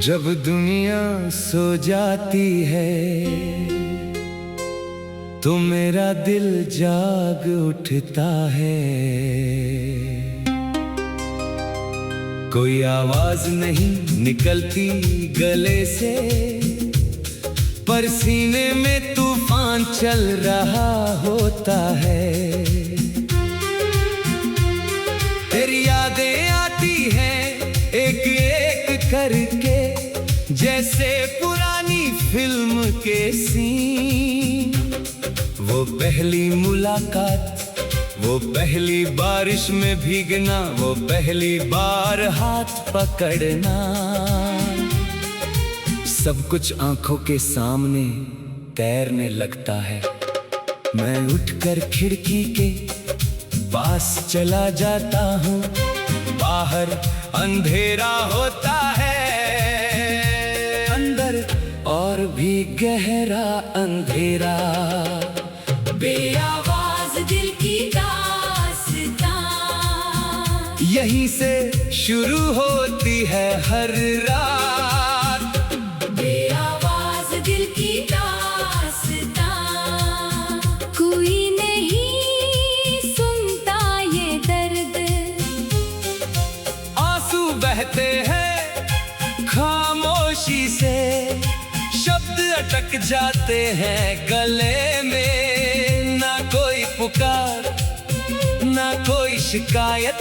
जब दुनिया सो जाती है तो मेरा दिल जाग उठता है। कोई आवाज नहीं निकलती गले से, पर सीने में तूफान चल रहा होता है। तेरी यादें आती हैं एक एक करके, जैसे पुरानी फिल्म के सीन। वो पहली मुलाकात, वो पहली बारिश में भीगना, वो पहली बार हाथ पकड़ना, सब कुछ आंखों के सामने तैरने लगता है। मैं उठकर खिड़की के पास चला जाता हूँ, बाहर अंधेरा होता है, अंदर और भी गहरा अंधेरा। बेआवाज दिल की दास्तां, यहीं से शुरू होती है हर रात। बेआवाज दिल की दास्तां, कोई नहीं सुनता ये दर्द। आंसू बहते हैं खामोशी से, शब्द अटक जाते हैं गले में। ना कोई पुकार, ना कोई शिकायत,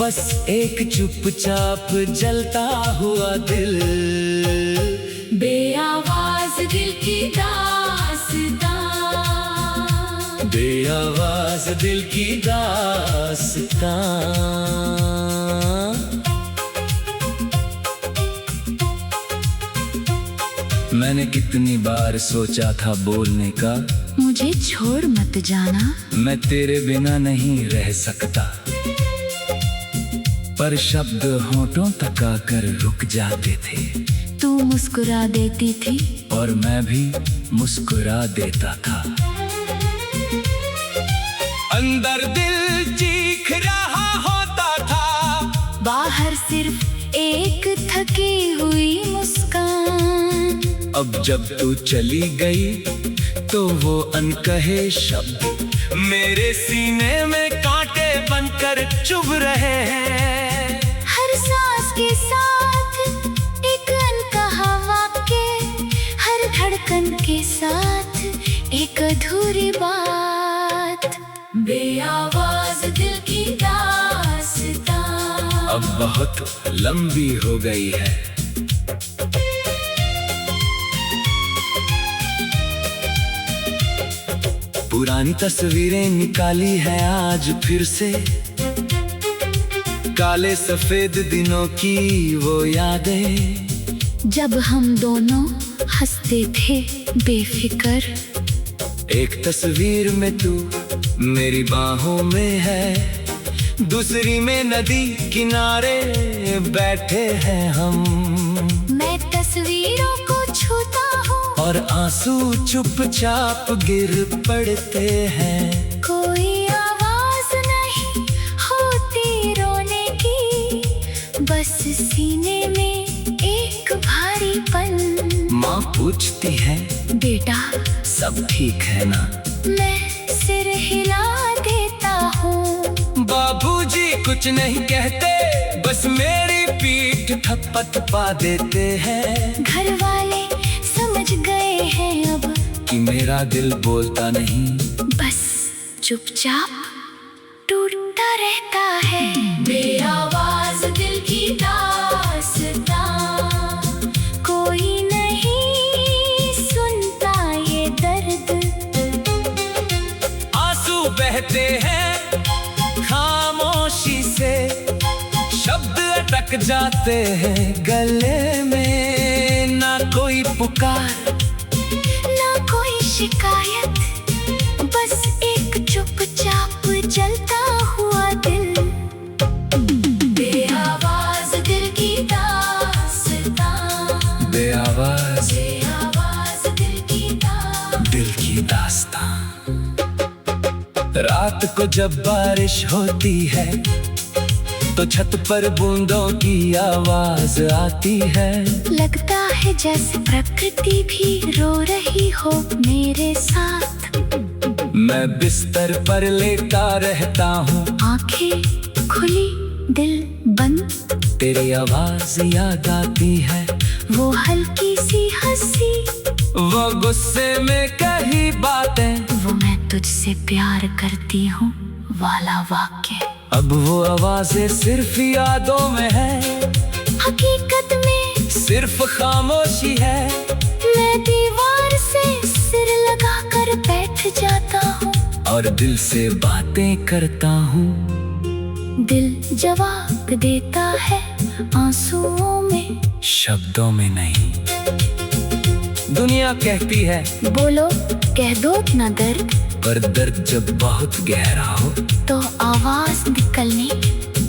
बस एक चुपचाप जलता हुआ दिल। बेआवाज दिल की दास्तां, बेआवाज दिल की दास्तां। मैंने कितनी बार सोचा था बोलने का, मुझे छोड़ मत जाना, मैं तेरे बिना नहीं रह सकता। पर शब्द होठों तक आकर रुक जाते थे। तू मुस्कुरा देती थी और मैं भी मुस्कुरा देता था। अंदर दिल चीख रहा होता था, बाहर सिर्फ एक थकी हुई मुस्कान। अब जब तू चली गई तो वो अनकहे शब्द मेरे सीने में कांटे बनकर चुभ रहे हैं। हर सांस के साथ एक अनकहा वाक्य, हर धड़कन के साथ एक अधूरी बात। बेआवाज दिल की दास्तां अब बहुत लंबी हो गई है। पुरानी तस्वीरें निकाली है आज फिर से, काले सफेद दिनों की वो यादें, जब हम दोनों हंसते थे बेफिकर। एक तस्वीर में तू मेरी बाहों में है, दूसरी में नदी किनारे बैठे हैं हम। मैं तस्वीरों को छूता हूँ और आंसू चुपचाप गिर पड़ते हैं। कोई आवाज नहीं होती रोने की, बस सीने में एक भारीपन। माँ पूछती है बेटा सब ठीक है ना, मैं सिर हिला देता हूँ। बाबूजी कुछ नहीं कहते, बस मेरी पीठ थपथपा देते हैं। घर वाले समझ गए हैं अब कि मेरा दिल बोलता नहीं, बस चुपचाप टूटता रहता है। बेआवाज दिल की दास्तां, कोई नहीं सुनता ये दर्द। आंसू बहते हैं खामोशी से, शब्द अटक जाते हैं गले में। ना कोई पुकार, ना कोई शिकायत, बस एक चुपचाप जलता हुआ दिल। बेआवाज दिल की दास्तां, बेआवाज बेआवाज दिल की दास्तां। रात को जब बारिश होती है तो छत पर बूंदों की आवाज आती है। लगता है जैसे प्रकृति भी रो रही हो मेरे साथ। मैं बिस्तर पर लेटा रहता हूँ, आंखें खुली दिल बंद, तेरी आवाज याद आती है। वो हल्की सी हंसी, वो गुस्से में कही बातें, वो मैं तुझसे प्यार करती हूँ वाला वाक्य। अब वो आवाजें सिर्फ यादों में है, हकीकत में सिर्फ खामोशी है। मैं दीवार से सिर लगा कर बैठ जाता हूँ और दिल से बातें करता हूँ। दिल जवाब देता है आंसुओं में, शब्दों में नहीं। दुनिया कहती है बोलो कह दो ना दर्द, पर दर्द जब बहुत गहरा हो तो आवाज निकलनी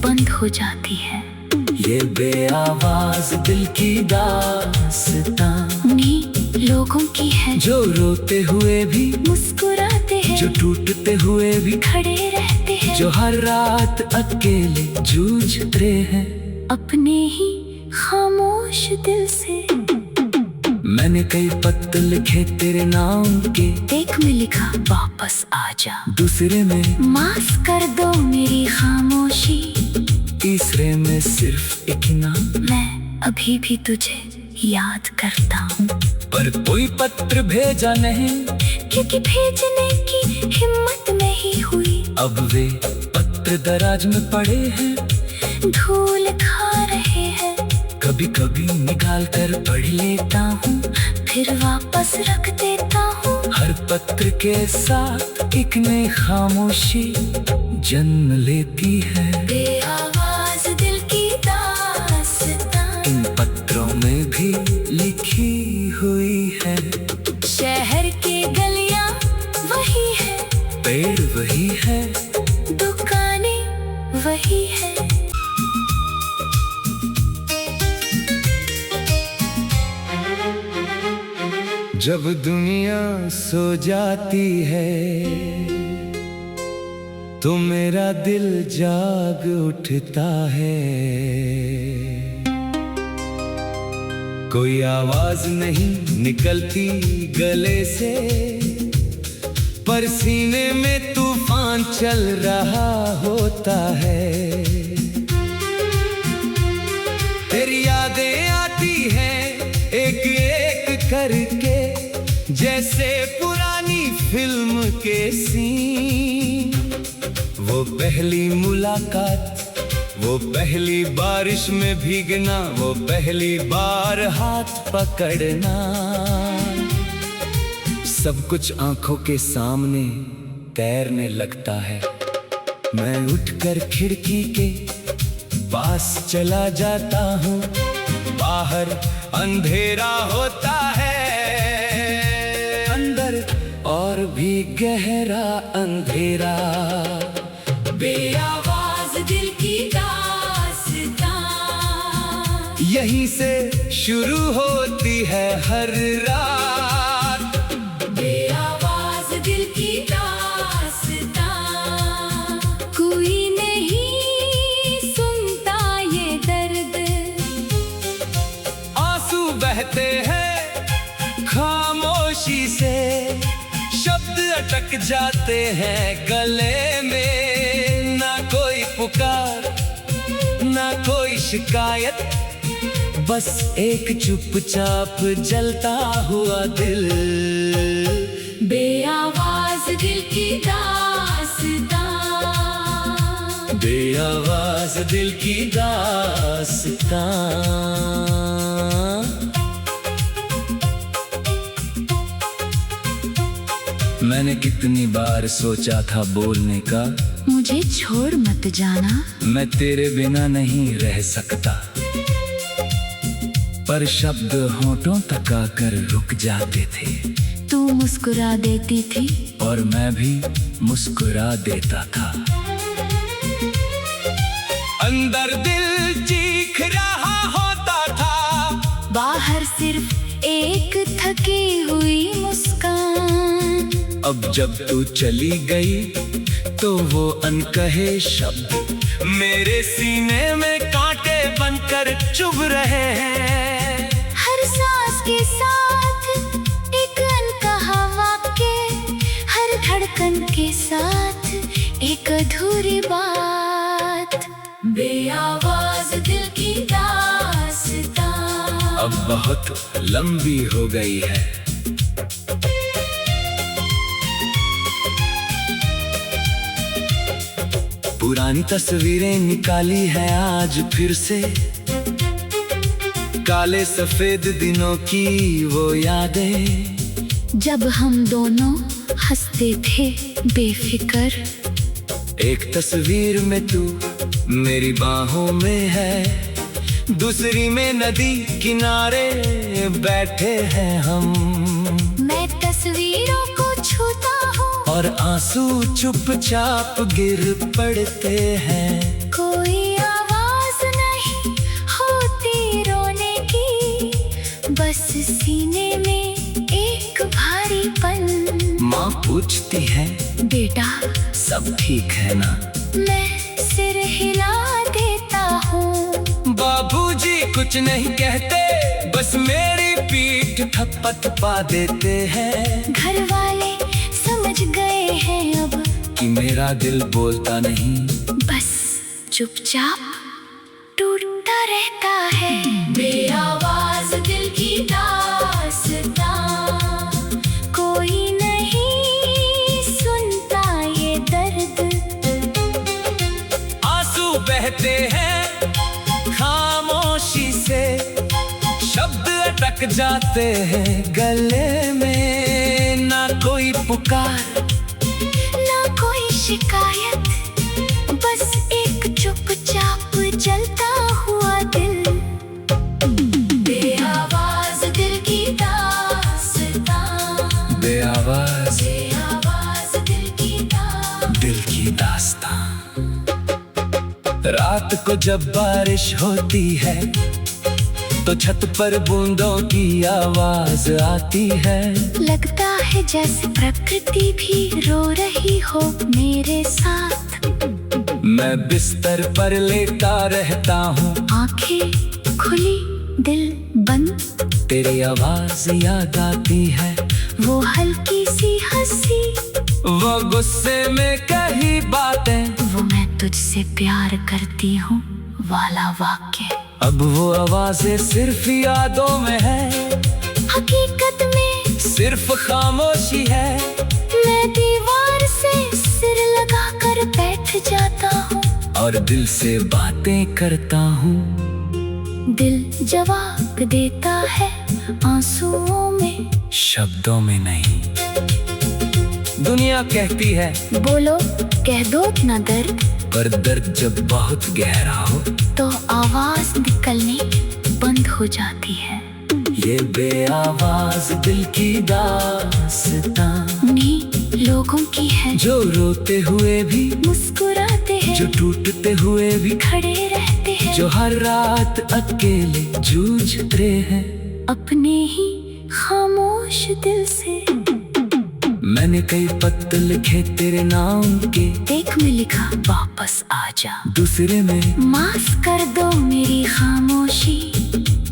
बंद हो जाती है। ये बेआवाज दिल की दास्तां उन्हीं लोगों की है जो रोते हुए भी मुस्कुराते हैं, जो टूटते हुए भी खड़े रहते हैं, जो हर रात अकेले जूझते हैं अपने ही खामोश दिल से। मैंने कई पत्र लिखे तेरे नाम के, एक में लिखा वापस आजा, दूसरे में माफ कर दो मेरी खामोशी, तीसरे में सिर्फ एक नाम, मैं अभी भी तुझे याद करता हूँ। पर कोई पत्र भेजा नहीं, क्योंकि भेजने की हिम्मत नहीं हुई। अब वे पत्र दराज में पड़े हैं, धूल खा रहे हैं, कभी कभी निकाल कर पढ़ लेता हूँ, फिर वापस रख देता हूँ। हर पत्र के साथ एक नई खामोशी जन्म लेती है। बेआवाज दिल की दास्तां इन पत्रों में भी लिखी हुई है। शहर के गलियां वही है, पेड़ वही है, दुकानें वही है। जब दुनिया सो जाती है तो मेरा दिल जाग उठता है। कोई आवाज नहीं निकलती गले से, पर सीने में तूफान चल रहा होता है। तेरी यादें आती हैं एक एक करके, जैसे पुरानी फिल्म के सीन। वो पहली मुलाकात, वो पहली बारिश में भीगना, वो पहली बार हाथ पकड़ना, सब कुछ आंखों के सामने तैरने लगता है। मैं उठकर खिड़की के पास चला जाता हूँ, बाहर अंधेरा होता है, अंदर और भी गहरा अंधेरा। बेआवाज दिल की दास्तां यहीं से शुरू होती है हर रात। बेआवाज दिल की दास्तां कोई नहीं सुनता ये दर्द। आंसू बहते हैं खामोशी से, शब्द अटक जाते हैं गले में। ना कोई पुकार, ना कोई शिकायत, बस एक चुपचाप जलता हुआ दिल। बेआवाज दिल की दास्तां, बेआवाज दिल की दास्तां। मैंने कितनी बार सोचा था बोलने का, मुझे छोड़ मत जाना, मैं तेरे बिना नहीं रह सकता। पर शब्द होठों तक आकर रुक जाते थे। तू मुस्कुरा देती थी और मैं भी मुस्कुरा देता था। अंदर दिल चीख रहा होता था, बाहर सिर्फ एक थकी हुई मुस्कान। अब जब तू चली गई तो वो अनकहे शब्द मेरे सीने में कांटे बनकर चुभ रहे हैं। हर सांस के साथ एक अनकहा वाक्य, हर धड़कन के साथ एक अधूरी बात, बेआवाज दिल की दास्तां अब बहुत लंबी हो गई है। पुरानी तस्वीरें निकाली है आज फिर से, काले सफेद दिनों की वो यादें, जब हम दोनों हंसते थे बेफिक्र। एक तस्वीर में तू मेरी बाहों में है, दूसरी में नदी किनारे बैठे हैं हम। मैं तस्वीरों को छूता हूँ और आंसू चुपचाप गिर पड़ते हैं। कोई आवाज नहीं होती रोने की, बस सीने में एक भारीपन। माँ पूछती है, बेटा सब ठीक है ना? मैं सिर हिला देता हूँ। बाबूजी कुछ नहीं कहते, बस मेरी पीठ थपथपा देते हैं। घर वाले समझ गए हैं अब कि मेरा दिल बोलता नहीं, बस चुपचाप टूटता रहता है। बेआवाज दिल की दास्तां, कोई नहीं सुनता ये दर्द। आंसू बहते हैं खामोशी से, शब्द अटक जाते हैं गले में। ना कोई पुकार ना कोई शिकायत, बस एक चुपचाप जलता हुआ दिल। बेआवाज दिल की दास्तां, बेआवाज बेआवाज दिल की दास्तां। रात को जब बारिश होती है तो छत पर बूंदों की आवाज आती है। लगता है जैसे प्रकृति भी रो रही हो मेरे साथ। मैं बिस्तर पर लेटा रहता हूँ, आंखें खुली दिल बंद, तेरी आवाज याद आती है। वो हल्की सी हंसी, वो गुस्से में कही बातें, वो मैं तुझसे प्यार करती हूँ वाला वाक्य। अब वो आवाजें सिर्फ यादों में है, हकीकत में सिर्फ खामोशी है। मैं दीवार से सिर लगा कर बैठ जाता हूँ और दिल से बातें करता हूँ। दिल जवाब देता है आंसुओं में, शब्दों में नहीं। दुनिया कहती है बोलो कह दो ना दर्द, पर दर्द जब बहुत गहरा हो तो आवाज निकलनी बंद हो जाती है। ये बेआवाज दिल की दास्तां उन्हीं लोगों की है जो रोते हुए भी मुस्कुराते हैं, जो टूटते हुए भी खड़े रहते हैं, जो हर रात अकेले जूझते हैं अपने ही खामोश दिल से। मैंने कई पत्र लिखे तेरे नाम के, एक में लिखा वापस आजा, दूसरे में माफ कर दो मेरी खामोशी,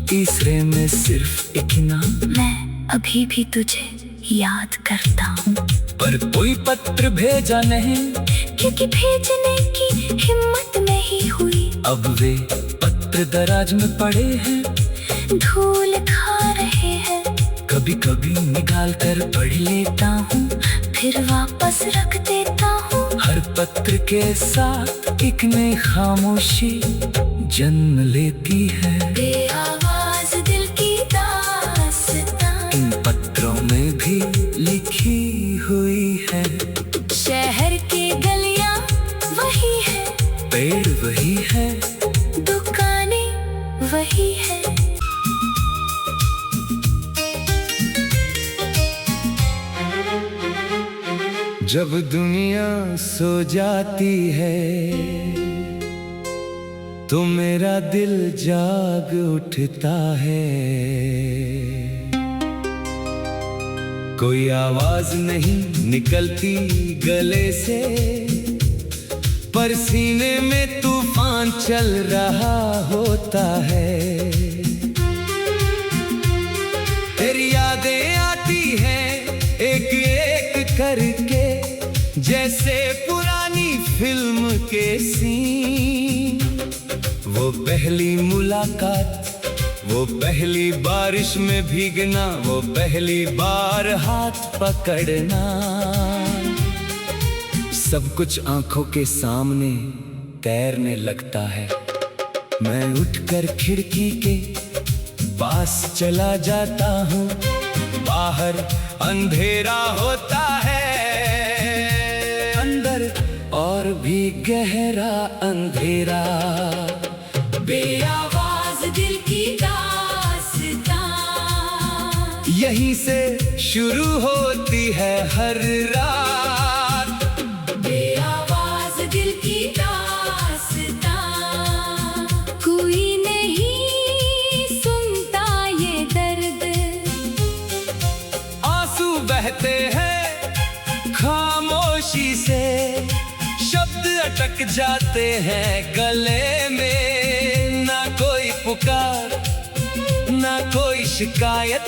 तीसरे में सिर्फ एक नाम, मैं अभी भी तुझे याद करता हूँ। पर कोई पत्र भेजा नहीं, क्योंकि भेजने की हिम्मत नहीं हुई। अब वे पत्र दराज में पड़े हैं, धूल खा रहे हैं। कभी कभी निकाल कर पढ़ लेता हूँ, फिर वापस रख देता हूँ। हर पत्र के साथ एक नई खामोशी जन्म लेती है। बेआवाज दिल की दास्तां इन पत्रों में भी लिखी हुई है। शहर की गलियां वही है, पेड़ वही है, दुकानें वही है। जब दुनिया सो जाती है तो मेरा दिल जाग उठता है। कोई आवाज नहीं निकलती गले से, पर सीने में तूफान चल रहा होता है। तेरी यादें आती हैं एक एक करके, जैसे पुरानी फिल्म के सीन। वो पहली मुलाकात, वो पहली बारिश में भीगना, वो पहली बार हाथ पकड़ना, सब कुछ आंखों के सामने तैरने लगता है। मैं उठकर खिड़की के पास चला जाता हूँ, बाहर अंधेरा होता है, अंदर और भी गहरा अंधेरा। बेआवाज दिल की दास्तां, यहीं से शुरू होती है हर रात। बेआवाज दिल की दास्तां, कोई नहीं सुनता ये दर्द। आंसू बहते हैं खामोशी से, शब्द अटक जाते हैं गले में। ना कोई पुकार, ना कोई शिकायत,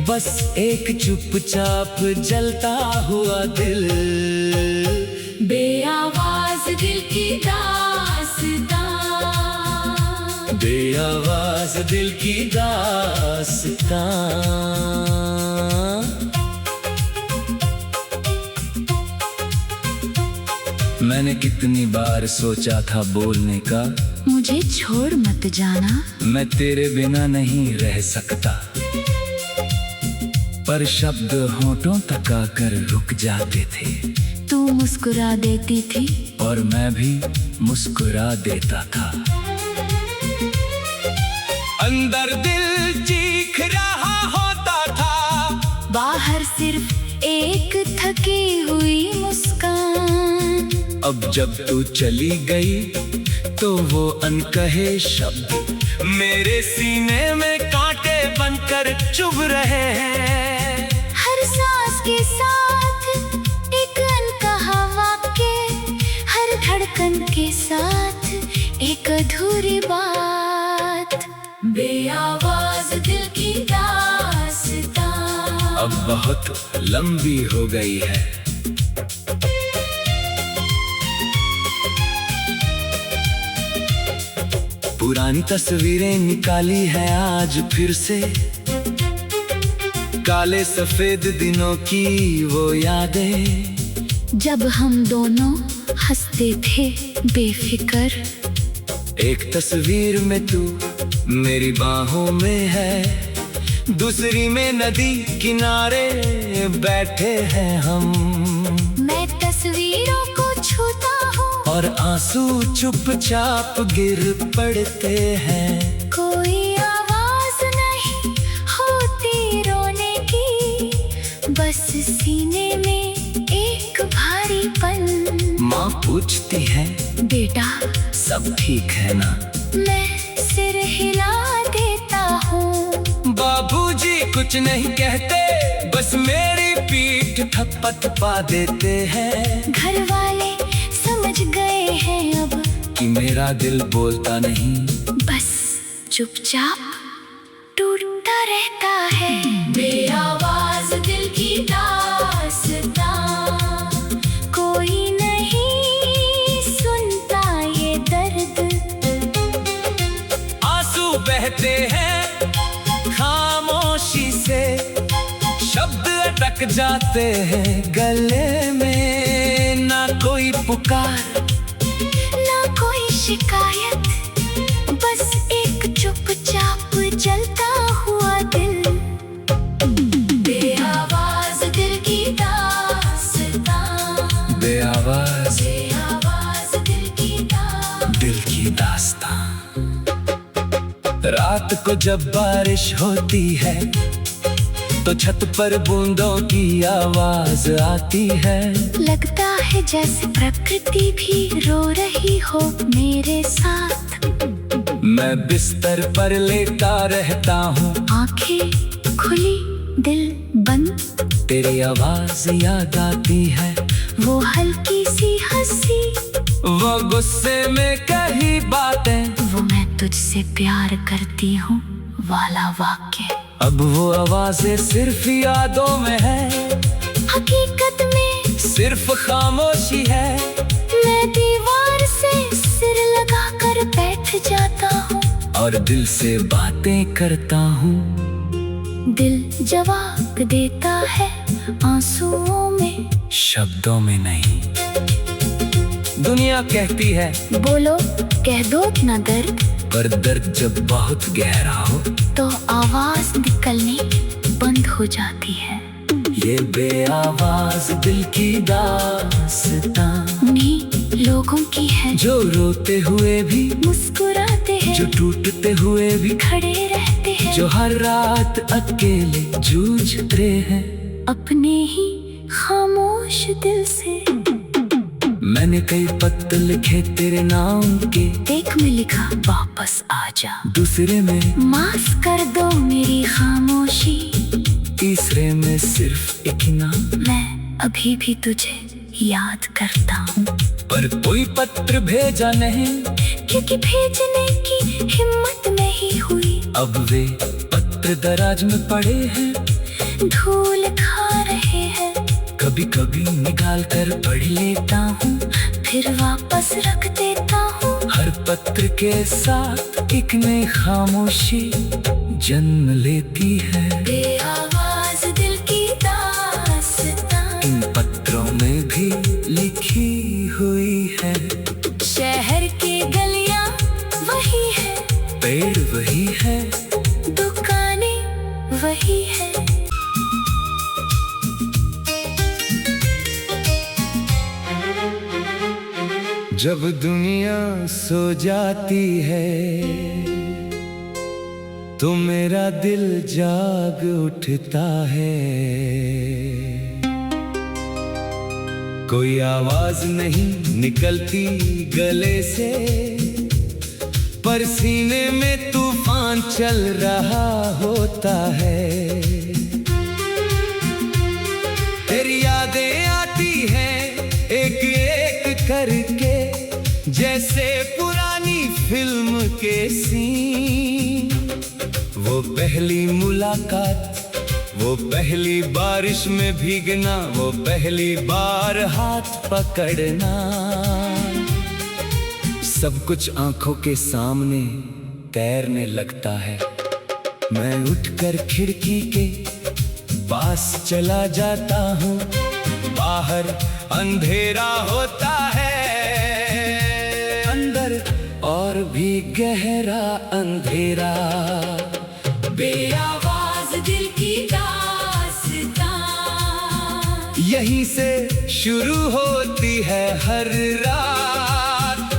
बस एक चुपचाप जलता हुआ दिल। बेआवाज दिल की दास्तां, बेआवाज दिल की दास्तां। मैंने कितनी बार सोचा था बोलने का, मुझे छोड़ मत जाना, मैं तेरे बिना नहीं रह सकता। पर शब्द होठों तक आकर रुक जाते थे। तू मुस्कुरा देती थी और मैं भी मुस्कुरा देता था। अंदर दिल चीख रहा होता था, बाहर सिर्फ एक थकी हुई मुस्कान। अब जब तू चली गई तो वो अनकहे शब्द मेरे सीने में कांटे बनकर चुभ रहे हैं। हर सांस के साथ एक अनकहा वाक्य, हर धड़कन के साथ एक अधूरी बात। बेआवाज दिल की दास्तां, अब बहुत लंबी हो गई है। पुरानी तस्वीरें निकाली है आज फिर से, काले सफेद दिनों की वो यादें, जब हम दोनों हंसते थे बेफिकर। एक तस्वीर में तू मेरी बाहों में है, दूसरी में नदी किनारे बैठे हैं हम। मैं तस्वीरों को छूता हूँ और आंसू चुपचाप गिर पड़ते हैं। कोई आवाज नहीं होती रोने की, बस सीने में एक भारीपन। माँ पूछती है बेटा सब ठीक है ना, मैं सिर हिला देता हूँ। बाबूजी कुछ नहीं कहते, बस मेरी पीठ थपथपा देते हैं। घर वाले समझ गए हैं अब कि मेरा दिल बोलता नहीं, बस चुपचाप टूटता रहता है। बेआवाज दिल की दास्तां, कोई नहीं सुनता ये दर्द। आंसू बहते हैं खामोशी से, शब्द अटक जाते हैं गले में। ना कोई पुकार, ना कोई शिकायत, बस एक चुपचाप जलता हुआ दिल। बेआवाज दिल की दास्तां, बेआवाज बेआवाज दिल की दास्तां। रात को जब बारिश होती है तो छत पर बूंदों की आवाज आती है। लगता है जैसे प्रकृति भी रो रही हो मेरे साथ। मैं बिस्तर पर लेटा रहता हूँ, आंखें खुली दिल बंद, तेरी आवाज याद आती है। वो हल्की सी हंसी, वो गुस्से में कही बातें, वो मैं तुझसे प्यार करती हूँ वाला वाक्य। अब वो आवाजें सिर्फ यादों में है, हकीकत में सिर्फ खामोशी है। मैं दीवार से सिर लगा कर बैठ जाता हूँ और दिल से बातें करता हूँ। दिल जवाब देता है आंसुओं में, शब्दों में नहीं। दुनिया कहती है बोलो कह दो ना दर्द, पर दर्द जब बहुत गहरा हो तो आवाज निकलनी बंद हो जाती है। ये बेआवाज दिल की दास्तां उन्हीं लोगों की है जो रोते हुए भी मुस्कुराते हैं, जो टूटते हुए भी खड़े रहते हैं, जो हर रात अकेले जूझते हैं अपने ही खामोश दिल से। मैंने कई पत्र लिखे तेरे नाम के, एक में लिखा वापस आजा, दूसरे में माफ कर दो मेरी खामोशी, तीसरे में सिर्फ एक नाम, मैं अभी भी तुझे याद करता हूँ। पर कोई पत्र भेजा नहीं, क्योंकि भेजने की हिम्मत नहीं हुई। अब वे पत्र दराज में पड़े हैं, धूल खा रहे हैं। कभी कभी निकाल कर पढ़ लेता हूँ, फिर वापस रख देता हूँ। हर पत्र के साथ एक नई खामोशी जन्म लेती है। बेआवाज दिल की दास्तां इन पत्रों में भी लिखी हुई है। शहर की गलियां वही है, पेड़ वही है, दुकानें वही है। जब दुनिया सो जाती है तो मेरा दिल जाग उठता है। कोई आवाज नहीं निकलती गले से, पर सीने में तूफान चल रहा होता है। तेरी यादें आती हैं एक एक करके, जैसे पुरानी फिल्म के सीन। वो पहली मुलाकात, वो पहली बारिश में भीगना, वो पहली बार हाथ पकड़ना, सब कुछ आंखों के सामने तैरने लगता है। मैं उठकर खिड़की के पास चला जाता हूँ, बाहर अंधेरा होता है, अंदर और भी गहरा अंधेरा। बेआवाज दिल की दास्तां यहीं से शुरू होती है हर रात।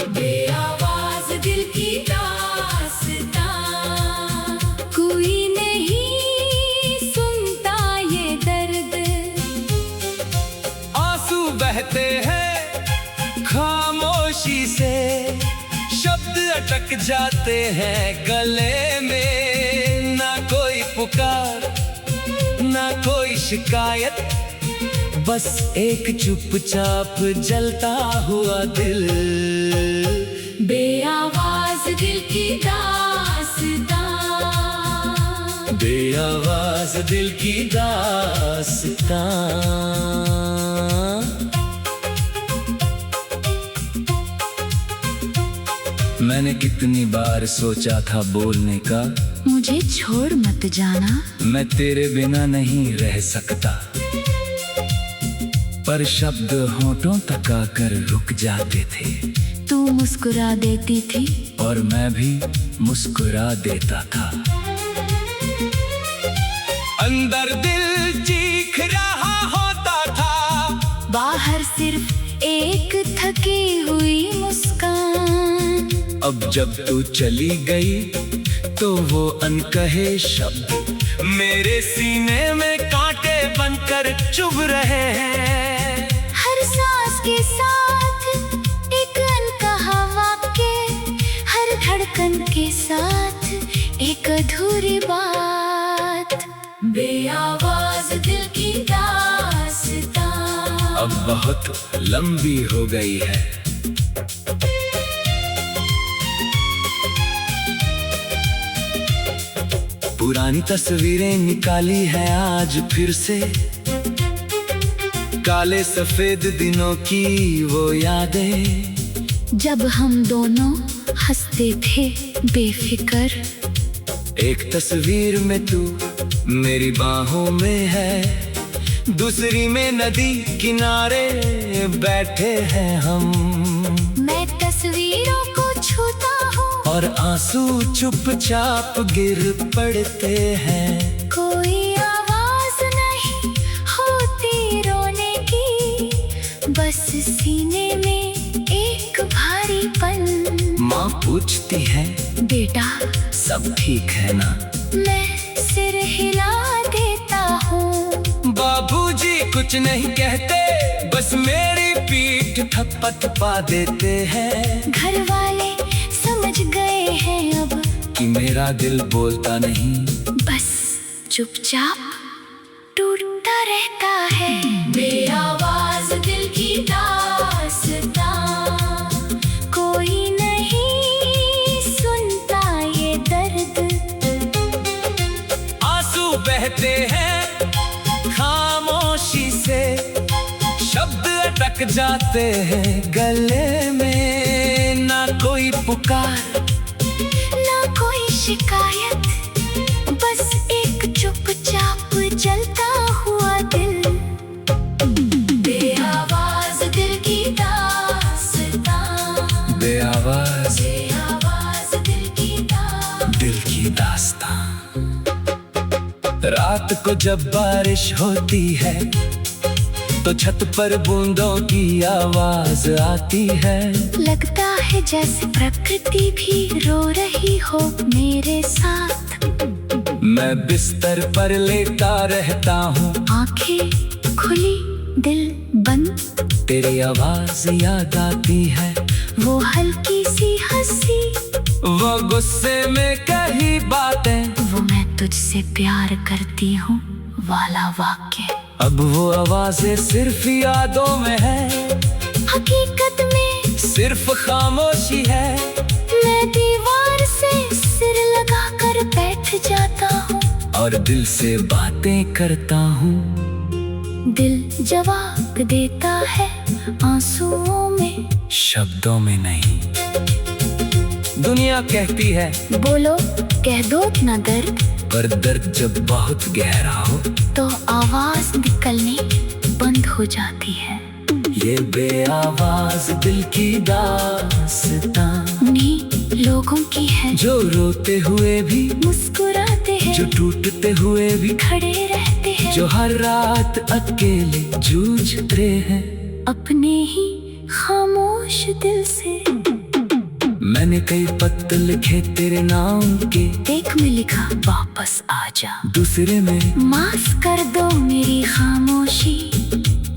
बेआवाज दिल की दास्तां कोई नहीं सुनता ये दर्द। आंसू बहते हैं खामोशी से, शब्द अटक जाते हैं गले में। ना कोई पुकार, ना कोई शिकायत, बस एक चुपचाप जलता हुआ दिल। बेआवाज दिल की दास्तां, बेआवाज दिल की दास्तां। मैंने कितनी बार सोचा था बोलने का, मुझे छोड़ मत जाना, मैं तेरे बिना नहीं रह सकता। पर शब्द होठों तक आकर रुक जाते थे। तू मुस्कुरा देती थी और मैं भी मुस्कुरा देता था। अंदर दिल चीख रहा होता था, बाहर सिर्फ एक थकी हुई मुस्कान। अब जब तू चली गई तो वो अनकहे शब्द मेरे सीने में कांटे बनकर चुभ रहे हैं। हर सांस के साथ एक अनकहा वाक्य, हर धड़कन के साथ एक अधूरी बात। बेआवाज दिल की दास्तां अब बहुत लंबी हो गई है, पुरानी तस्वीरें निकाली है आज फिर से, काले सफेद दिनों की वो यादें, जब हम दोनों हंसते थे बेफिकर। एक तस्वीर में तू मेरी बाहों में है, दूसरी में नदी किनारे बैठे हैं हम। मैं तस्वीरों को छूता हूँ और आंसू चुपचाप गिर पड़ते हैं। कोई आवाज नहीं होती रोने की, बस सीने में एक भारीपन। माँ पूछती है बेटा सब ठीक है ना, मैं सिर हिला देता हूँ। बाबूजी कुछ नहीं कहते, बस मेरी पीठ थपथपा देते हैं। घर वाले समझ गए हैं अब कि मेरा दिल बोलता नहीं, बस चुपचाप टूटता रहता है। बेआवाज दिल की दास्तां, कोई नहीं सुनता ये दर्द। आंसू बहते हैं खामोशी से, शब्द अटक जाते हैं गले में। ना कोई पुकार ना कोई शिकायत, बस एक चुपचाप जलता हुआ दिल। बेआवाज दिल की दास्तां, बेआवाज दिल की दास्तां। रात को जब बारिश होती है तो छत पर बूंदों की आवाज आती है। लगता है जैसे प्रकृति भी रो रही हो मेरे साथ। मैं बिस्तर पर लेटा रहता हूँ, आंखें खुली दिल बंद, तेरी आवाज याद आती है। वो हल्की सी हंसी, वो गुस्से में कही बातें, वो मैं तुझसे प्यार करती हूँ वाला वाक्य। अब वो आवाजें सिर्फ यादों में है, हकीकत में सिर्फ खामोशी है। मैं दीवार से सिर लगा कर बैठ जाता हूँ और दिल से बातें करता हूँ। दिल जवाब देता है आंसुओं में, शब्दों में नहीं। दुनिया कहती है बोलो कह दो ना दर्द, पर दर्द जब बहुत गहरा हो तो आवाज निकलनी बंद हो जाती है। ये बेआवाज दिल की दास्तां उन्हीं लोगों की है जो रोते हुए भी मुस्कुराते हैं, जो टूटते हुए भी खड़े रहते हैं, जो हर रात अकेले जूझते हैं अपने ही खामोश दिल से। मैंने कई पत्र लिखे तेरे नाम के, एक में लिखा वापस आजा, दूसरे में माफ कर दो मेरी खामोशी,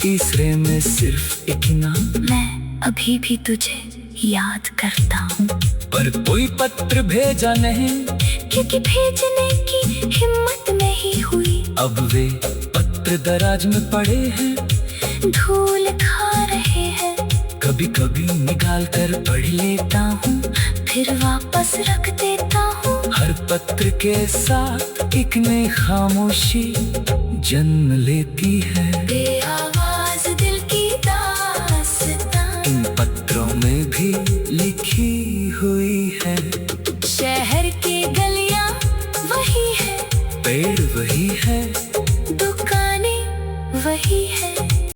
तीसरे में सिर्फ एक नाम, मैं अभी भी तुझे याद करता हूँ। पर कोई पत्र भेजा नहीं, क्योंकि भेजने की हिम्मत नहीं हुई। अब वे पत्र दराज में पड़े हैं, धूल खा रहे हैं। कभी कभी निकाल कर पढ़ लेता हूँ, फिर वापस रख देता हूँ। हर पत्र के साथ एक नई खामोशी जन्म लेती है। बेआवाज दिल की दास्तां इन पत्रों में भी लिखी हुई है। शहर की गलियां वही है, पेड़ वही है, दुकानें वही है,